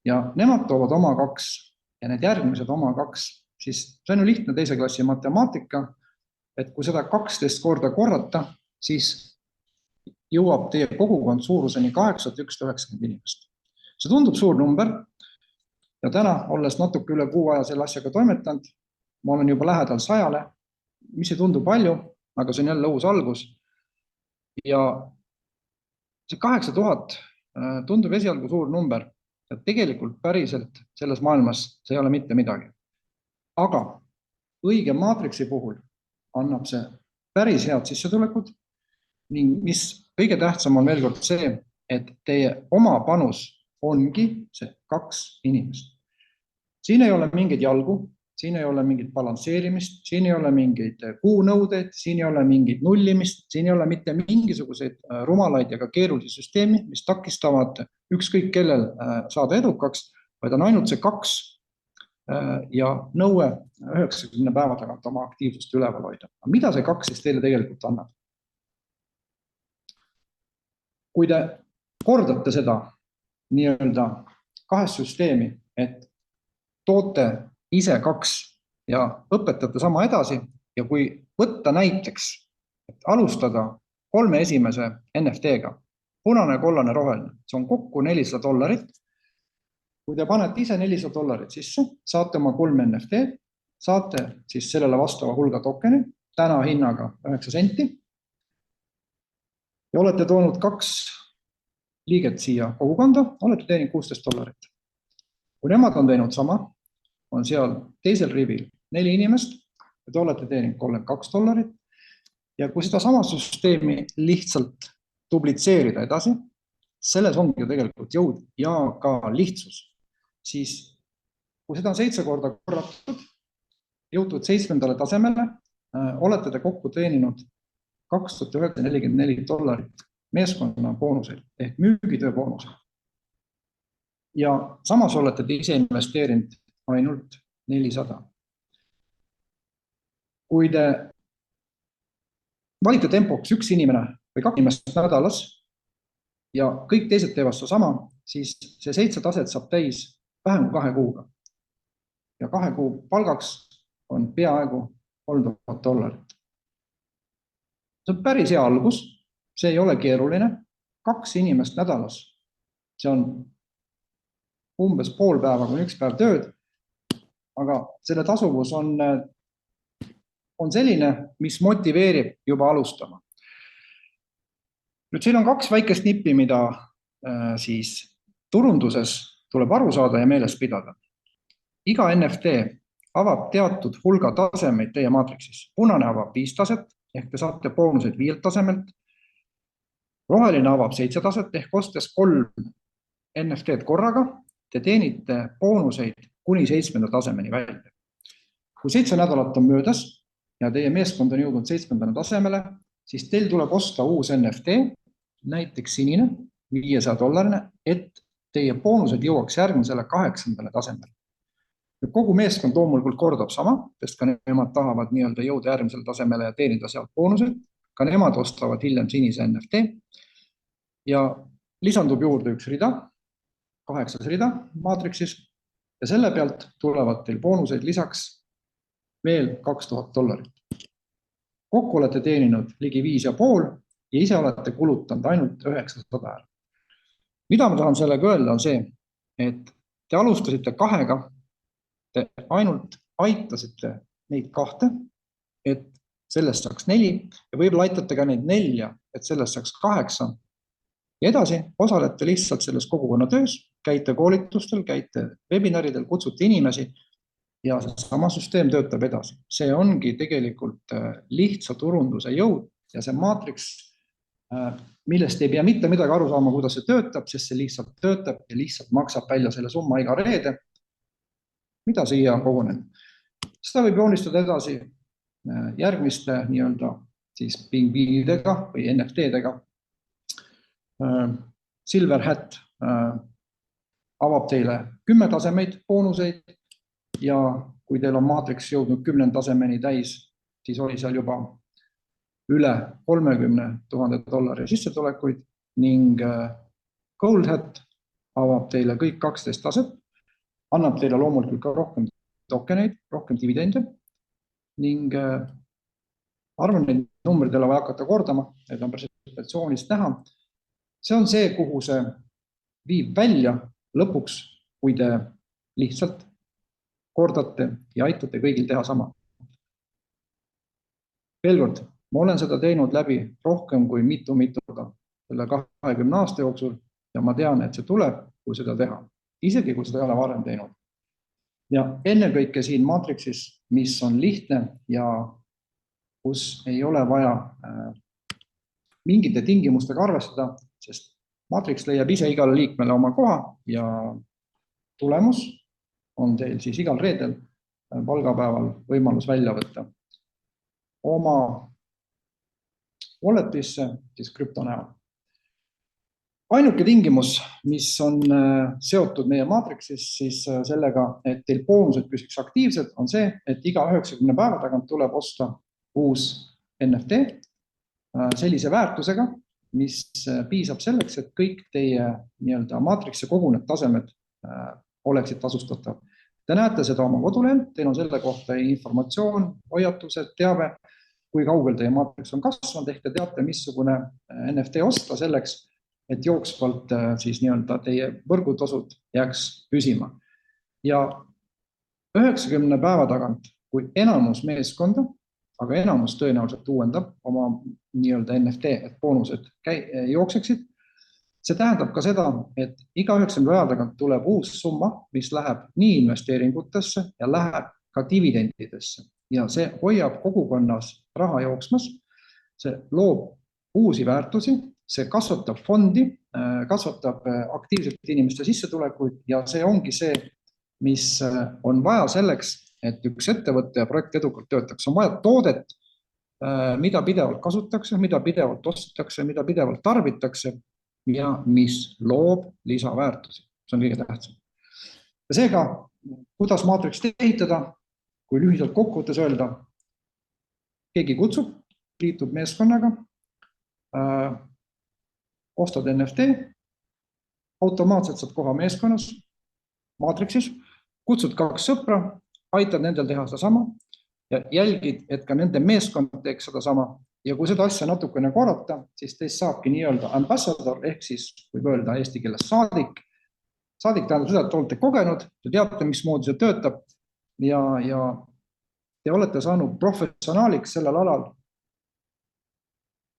[SPEAKER 1] ja nemad toovad oma 2 ja need järgmised oma 2, siis see on ju lihtne teise klassi matemaatika, et kui seda 12 korda korrata, siis jõuab teie kogukond suuruseni 8190 inimest. See tundub suur number, Ja täna, olles natuke üle kuu aja selle asjaga toimetanud, ma olen juba lähedal 100-le, mis ei tundu palju, aga see on jälle uus algus. Ja see 8000 tundub esialgu suur number, ja tegelikult päriselt selles maailmas see ei ole mitte midagi. Aga õige maatriksi puhul annab see päris head sissetulekud ning mis kõige tähtsam on veel kord see, et teie oma panus ongi see 2 inimest. Siin ei ole mingeid jalgu, siin ei ole mingit balansseerimist, siin ei ole mingeid kuunõudeid, siin ei ole mingit nullimist, siin ei ole mitte mingisuguseid rumalaid ja ka keerulisi süsteemi, mis takistavad ükskõik kellel saada edukaks, vaid on ainult see 2 ja nõue 90 päeva tagant oma aktiivsust üleval hoida. Mida see 2 siis teile tegelikult annab? Kui te kordate seda nii-öelda 2 süsteemi, et toote ise 2 ja õpetate sama edasi ja kui võtta näiteks, et alustada 3 esimese NFT-ga, punane, kollane, roheline, see on kokku $400. Kui te panete ise $400 sisse, saate oma 3 NFT, saate siis sellele vastava hulga tokeni, täna hinnaga 9 senti ja olete toonud 2 liiget siia kogukonda, olete teeninud $16. Kui nemad on teinud sama, on seal teisel rivil 4 inimest ja te olete teeninud $32 ja kui seda sama süsteemi lihtsalt duplitseerida edasi, selles ongi ju tegelikult jõud ja ka lihtsus, siis kui seda on 7 korda korratud, jõutud 7. tasemele, olete te kokku teeninud $2944 meeskonna boonuseid ehk müügitöö boonuseid. Ja samas olete te ise investeerinud ainult 400. Kui te valite tempoks 1 inimene või 2 inimest nädalas ja kõik teised teevad seda sama, siis see 7 taset saab täis vähem kui 2 kuuga. Ja 2 kuu palgaks on peaaegu $3000. See on päris hea algus, see ei ole keeruline, 2 inimest nädalas, see on umbes pool päeva kuni 1 päev tööd, aga selle tasuvus on selline, mis motiveerib juba alustama. Nüüd siin on 2 väikest nippi, mida siis turunduses tuleb aru saada ja meeles pidada. Iga NFT avab teatud hulga tasemeid teie maatriksis. Punane avab 5 taset, ehk te saate boonuseid 5 tasemelt. Roheline avab 7 taset, ehk ostes 3 NFT-d korraga, te teenite boonuseid kuni 7. tasemeni välja. Kui 7 nädalat on möödas ja teie meeskond on jõudnud 7. tasemele, siis teil tuleb osta uus NFT, näiteks sinine, $500, et teie boonused jõuaks järgmisele 8. tasemele. Kogu meeskond loomulikult kordab sama, sest ka nemad tahavad nii-öelda jõuda järgmisele tasemele ja teenida sealt boonuseid. Ka nemad ostavad hiljem sinise NFT ja lisandub juurde 1 rida, 8. rida maatriksis ja selle pealt tulevad teil boonuseid lisaks veel $2000. Kokku olete teeninud ligi 5,5 ja ise olete kulutanud ainult 900. Mida ma tahan sellega öelda on see, et te alustasite 2-ga, te ainult aitasite neid 2, et sellest saaks 4 ja võib-olla aitate ka neid 4, et sellest saaks 8. Ja edasi osalete lihtsalt selles kogukonna töös, käite koolitustel, käite webinaridel, kutsute inimesi ja sama süsteem töötab edasi. See ongi tegelikult lihtsa turunduse jõud ja see maatriks, millest ei pea mitte midagi aru saama, kuidas see töötab, sest see lihtsalt töötab ja lihtsalt maksab välja selle summa iga reede, mida siia on kogunenud. Seda võib joonistada edasi järgmiste nii-öelda siis pingviinidega või NFT-dega. Silver Hat avab teile 10 tasemeid boonuseid ja kui teil on maatriks jõudnud 10 tasemeni täis, siis oli seal juba üle $30,000 sissetulekuid ning Gold Hat avab teile kõik 12 taset, annab teile loomulikult ka rohkem tokeneid, rohkem dividende ning arvan, neid numbrid ei ole vaja hakata kordama, need on presentatsioonist näha. See on see, kuhu see viib välja lõpuks, kui te lihtsalt kordate ja aitate kõigil teha sama. Veel kord, ma olen seda teinud läbi rohkem kui mitu selle 20 aasta jooksul ja ma tean, et see tuleb, kui seda teha. Isegi kui seda ei ole varem teinud. Ja ennekõike siin Matrixis, mis on lihtne ja kus ei ole vaja mingite tingimustega arvestada, sest Matrix leiab ise igale liikmele oma koha ja tulemus on teil siis igal reedel palgapäeval võimalus välja võtta oma walletisse siis krüpto näol. Ainuke tingimus, mis on seotud meie Matrixis siis sellega, et teil boonused püsiks aktiivsed, on see, et iga 90 päeva tagant tuleb osta uus NFT sellise väärtusega, mis piisab selleks, et kõik teie nii-öelda Matrixi kogunenud tasemed oleksid tasustatav. Te näete seda oma kodulehel, teil on selle kohta informatsioon, hoiatused, teave, kui kaugel teie Matrix on kasvanud, ehk te teate, missugune NFT osta selleks, et jooksvalt siis nii-öelda teie võrgutasud jääks püsima. Ja 90 päeva tagant, kui enamus meeskonda, aga enamus tõenäoliselt uuendab oma nii-öelda NFT, et boonused jookseksid, see tähendab ka seda, et iga 90 päeva tagant tuleb uus summa, mis läheb nii investeeringutesse ja läheb ka dividendidesse. Ja see hoiab kogukonnas raha jooksmas, see loob uusi väärtusi, see kasvatab fondi, kasvatab aktiivsete inimeste sissetulekuid ja see ongi see, mis on vaja selleks, et üks ettevõtte ja projekt edukalt töötaks. On vaja toodet, mida pidevalt kasutatakse, mida pidevalt ostetakse, mida pidevalt tarbitakse ja mis loob lisaväärtusi. See on kõige tähtsam. Ja seega, kuidas Matrixit ehitada, kui lühidalt kokkuvõttes öelda, keegi kutsub, liitub meeskonnaga, ostad NFT, automaatselt saad koha meeskonnas, Matrixis, kutsud 2 sõpra, aitad nendel teha seda sama ja jälgid, et ka nende meeskond teeks seda sama. Ja kui seda asja natukene korrata, siis teist saabki nii-öelda ambassador, ehk siis võib öelda eesti keeles saadik. Saadik tähendab seda, et olete kogenud, te teate, mismoodi see töötab ja te olete saanud professionaaliks sellel alal,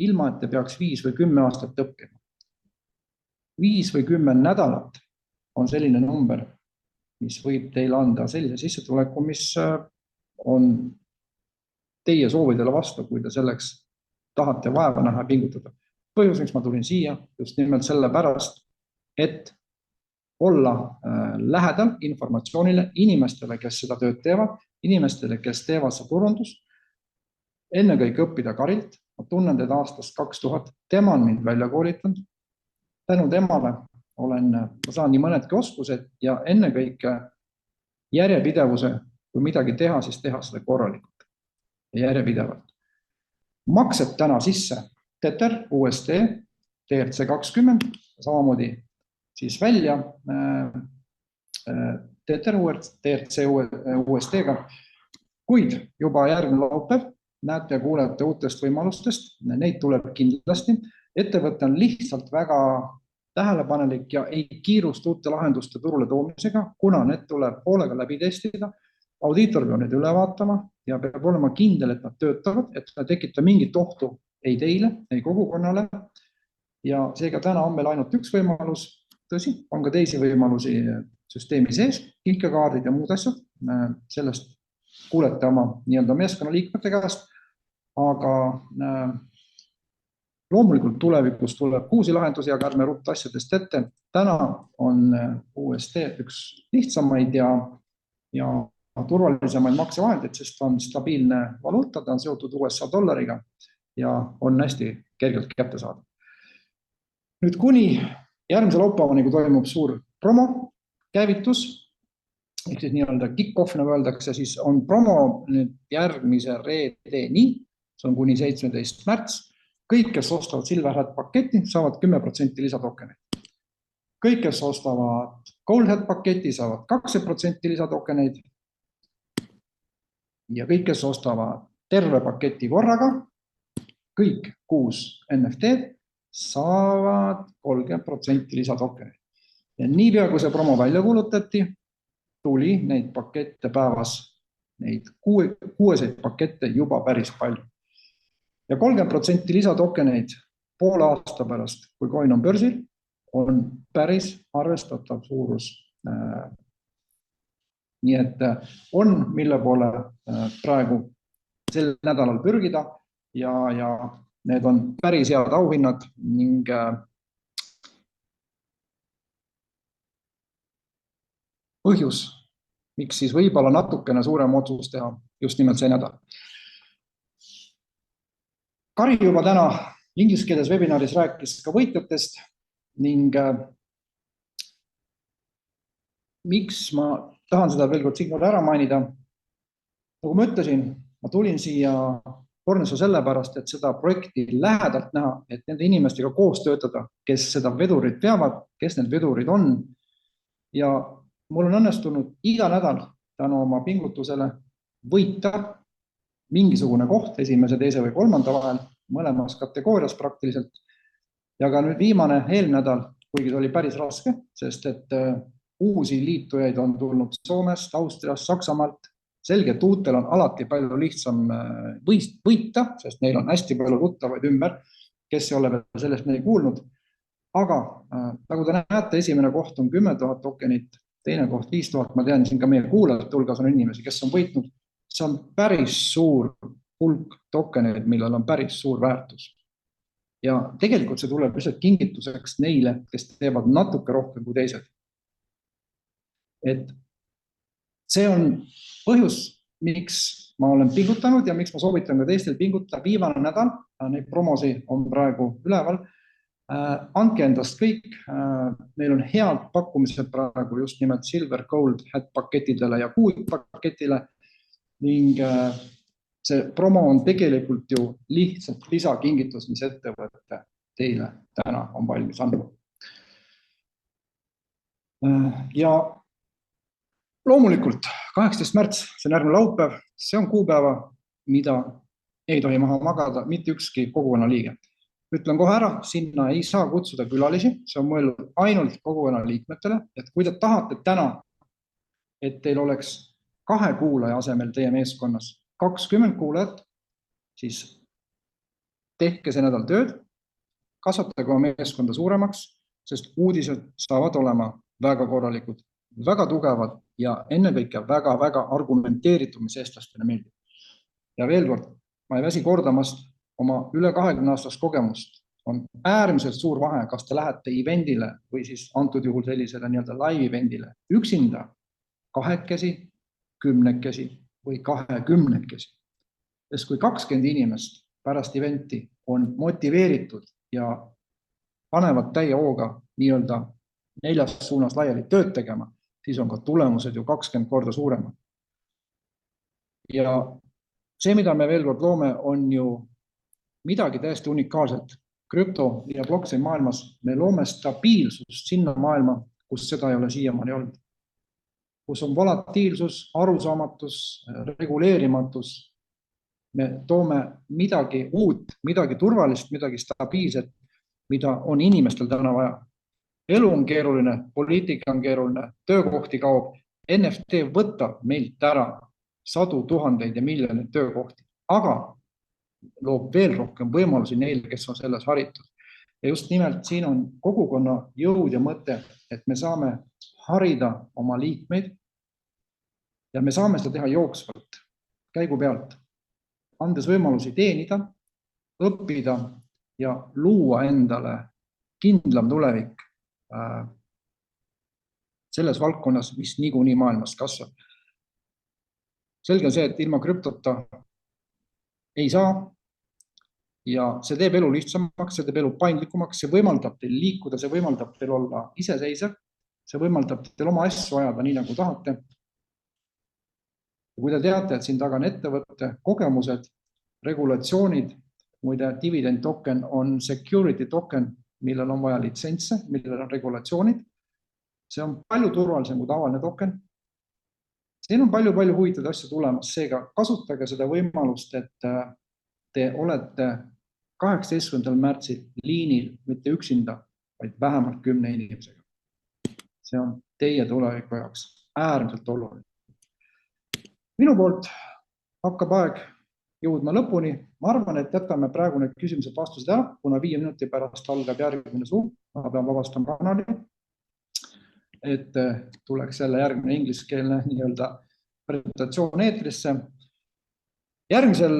[SPEAKER 1] ilma et te peaks 5 või 10 aastat õppima. 5 või 10 nädalat on selline number, mis võib teile anda sellise sissetuleku, mis on teie soovidele vastu, kui te selleks tahate vaeva näha pingutada. Põhjus, miks ma tulin siia, just nimelt selle pärast, et olla lähedal informatsioonile inimestele, kes seda tööd teevad, inimestele, kes teevad seda turundus, ennekõike õppida Karilt, ma tunnen teda aastast 2000, tema on mind välja koolitanud, tänu temale ma saan nii mõnedki oskused ja ennekõike järjepidevuse, kui midagi teha, siis teha seda korralikult ja järjepidevalt. Maksed täna sisse Tether, USD, TRC20, samamoodi siis välja Tether, TRC USD-ga, kuid juba järgmine laupäev näete ja kuulete uutest võimalustest, neid tuleb kindlasti. Ettevõte on lihtsalt väga tähelepanelik ja ei kiirust uute lahenduste turule toomisega, kuna need tuleb hoolega läbi testida. Audiitor peab need üle vaatama ja peab olema kindel, et nad töötavad, et nad tekita mingit ohtu ei teile, ei kogukonnale. Ja seega täna on meil ainult üks võimalus, tõsi, on ka teisi võimalusi süsteemi sees, kinkekaardid ja muud asjad. Sellest kuulete oma nii-öelda meeskonna liikmete käest, aga loomulikult tulevikus tuleb uusi lahendusi, aga ärme rutta asjadest ette. Täna on USD üks lihtsamaid ja turvalisemaid maksevahendeid, sest on stabiilne valuuta, ta on seotud USA dollariga ja on hästi kergelt kätte saada. Nüüd kuni järgmise laupäevani, kui toimub suur promo käivitus, ehk siis nii-öelda kick-off, nagu öeldakse, siis on promo nüüd järgmise reedeni, see on kuni 17. märts. Kõik, kes ostavad Silverhat paketi, saavad 10% lisatokeneid. Kõik, kes ostavad Goldhat paketi, saavad 20% lisatokeneid. Ja kõik, kes ostavad terve paketi korraga, kõik 6 NFT saavad 30% lisatokeneid. Ja niipea, kui see promo välja kuulutati, tuli neid pakette päevas, neid kuueseid pakette juba päris palju. Ja 30% lisatokeneid poole aasta pärast, kui coin on börsil, on päris arvestatav suurus. Nii et on, mille poole praegu sel nädalal pürgida ja need on päris head auhinnad ning põhjus, miks siis võib-olla natukene suurem otsus teha just nimelt see nädal. Kari juba täna inglise keeles webinaris rääkis ka võitjatest ning miks ma tahan seda veel kord siinkohal ära mainida. Nagu ma ütlesin, ma tulin siia Bornesso sellepärast, et seda projekti lähedalt näha, et nende inimestega koos töötada, kes seda vedurit veavad, kes need vedurid on. Ja mul on õnnestunud iga nädal tänu oma pingutusele võita mingisugune koht esimese, teise või kolmanda vahel, mõlemas kategoorias praktiliselt. Ja ka nüüd viimane eelnädal, kuigi see oli päris raske, sest et uusi liitujaid on tulnud Soomest, Austriast, Saksamaalt. Selge, et uutel on alati palju lihtsam võita, sest neil on hästi palju tuttavaid ümber, kes ei ole veel sellest neil kuulnud. Aga nagu te näete, esimene koht on 10 000 tokenit, teine koht 5000. Ma tean, siin ka meie kuulajate hulgas on inimesi, kes on võitnud. See on päris suur hulk tokeneid, millel on päris suur väärtus. Ja tegelikult see tuleb lihtsalt kingituseks neile, kes teevad natuke rohkem kui teised. Et see on põhjus, miks ma olen pingutanud ja miks ma soovitan ka teistel pingutada. Viimane nädal, neid promosi on praegu üleval. Andke endast kõik. Meil on head pakkumised praegu just nimelt Silver Gold hat paketidele ja kuud paketile. Ning see promo on tegelikult ju lihtsalt lisakingitus, mis ettevõte teile täna on valmis andma. Ja loomulikult 18. märts, see on järgmine laupäev, see on kuupäeva, mida ei tohi maha magada mitte ükski kogukonna liige. Ütlen kohe ära, sinna ei saa kutsuda külalisi, see on mõeldud ainult kogukonna liikmetele, et kui te tahate täna, et teil oleks 2 kuulaja asemel teie meeskonnas 20 kuulajat, siis tehke see nädal tööd, kasvatage oma meeskonda suuremaks, sest uudised saavad olema väga korralikud, väga tugevad ja ennekõike väga argumenteeritud, mis eestlastele meeldib. Ja veel kord, ma ei väsi kordamast oma üle 20 aastast kogemust. On äärmiselt suur vahe, kas te lähete eventile või siis antud juhul sellisele nii-öelda live eventile üksinda, 2 10 või 20. Sest kui 20 inimest pärast eventi on motiveeritud ja panevad täie hooga nii-öelda 4 suunas laiali tööd tegema, siis on ka tulemused ju 20 korda suuremad. Ja see, mida me veel kord loome, on ju midagi täiesti unikaalselt. Krüpto- ja blockchain maailmas me loome stabiilsust sinna maailma, kus seda ei ole siiamaani olnud. Kus on volatiilsus, arusaamatus, reguleerimatus. Me toome midagi uut, midagi turvalist, midagi stabiilset, mida on inimestel täna vaja. Elu on keeruline, poliitika on keeruline, töökohti kaob. NFT võtab meilt ära 100 000 ja miljoneid töökohti, aga loob veel rohkem võimalusi neile, kes on selles haritud. Ja just nimelt siin on kogukonna jõud ja mõte, et me saame harida oma liikmeid ja me saame seda teha jooksvalt, käigu pealt, andes võimalusi teenida, õppida ja luua endale kindlam tulevik selles valdkonnas, mis niikuinii maailmas kasvab. Selge on see, et ilma krüptota ei saa ja see teeb elu lihtsamaks, see teeb elu paindlikumaks, see võimaldab teil liikuda, see võimaldab teil olla iseseisev, see võimaldab teil oma asju ajada nii, nagu tahate. Ja kui te teate, et siin taga on ettevõtte kogemused, regulatsioonid, muide dividend token on security token, millel on vaja litsentse, millel on regulatsioonid. See on palju turvalisem kui tavaline token. Siin on palju huvitatud asju tulemas, seega kasutage seda võimalust, et te olete 18. märtsil liinil mitte üksinda, vaid vähemalt 10 inimesega. See on teie tuleviku jaoks äärmiselt oluline. Minu poolt hakkab aeg jõudma lõpuni. Ma arvan, et jätame praegu need küsimused vastused ära, kuna 5 minuti pärast algab järgmine Zoom. Ma pean vabastama kanali, et tuleks jälle järgmine ingliskeelne presentatsioon eetrisse. Järgmisel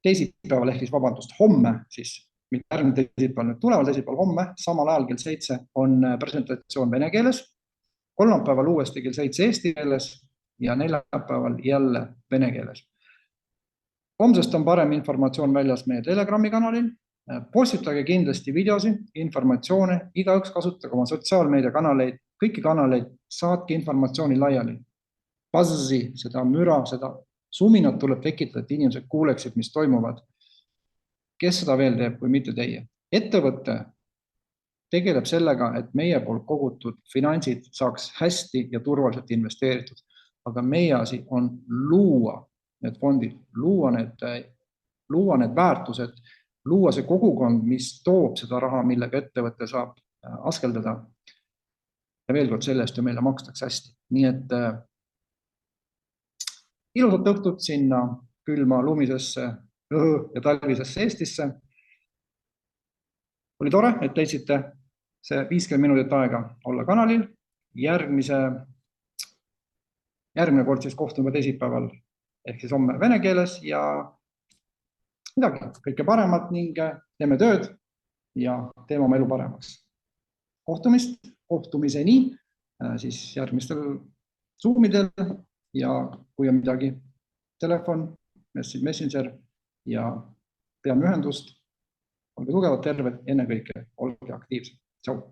[SPEAKER 1] teisipäeval, ehk siis vabandust, homme, siis mitte järgmine teisipäeval, nüüd tuleval teisipäeval, homme, samal ajal kell 7 on presentatsioon vene keeles, kolmapäeval uuesti kell 7 eesti keeles ja neljapäeval jälle vene keeles. Homsest on parem informatsioon väljas meie Telegrami kanalil. Postitage kindlasti videosi, informatsioone, igaüks kasutage oma sotsiaalmeediakanaleid, kõiki kanaleid, saatke informatsiooni laiali. Buzzi, seda müra, seda suminat tuleb tekitada, et inimesed kuuleksid, mis toimuvad. Kes seda veel teeb, kui mitte teie? Ettevõte tegeleb sellega, et meie poolt kogutud finantsid saaks hästi ja turvaliselt investeeritud. Aga meie asi on luua need fondid, luua need väärtused, luua see kogukond, mis toob seda raha, millega ettevõte saab askeldada. Ja veel kord sellest ju meile makstakse hästi. Nii et ilusat õhtut sinna külma lumisesse ja talvisesse Eestisse. Oli tore, et leidsite see 50 minutit aega olla kanalil. Järgmine kord siis kohtume teisipäeval ehk siis homme vene keeles ja midagi, kõike paremat ning teeme tööd ja teeme oma elu paremaks. Kohtumiseni siis järgmistel Zoomidel ja kui on midagi, telefon, Messenger ja peame ühendust. Olge tugevad, terved, ennekõike olge aktiivsed. Tšau!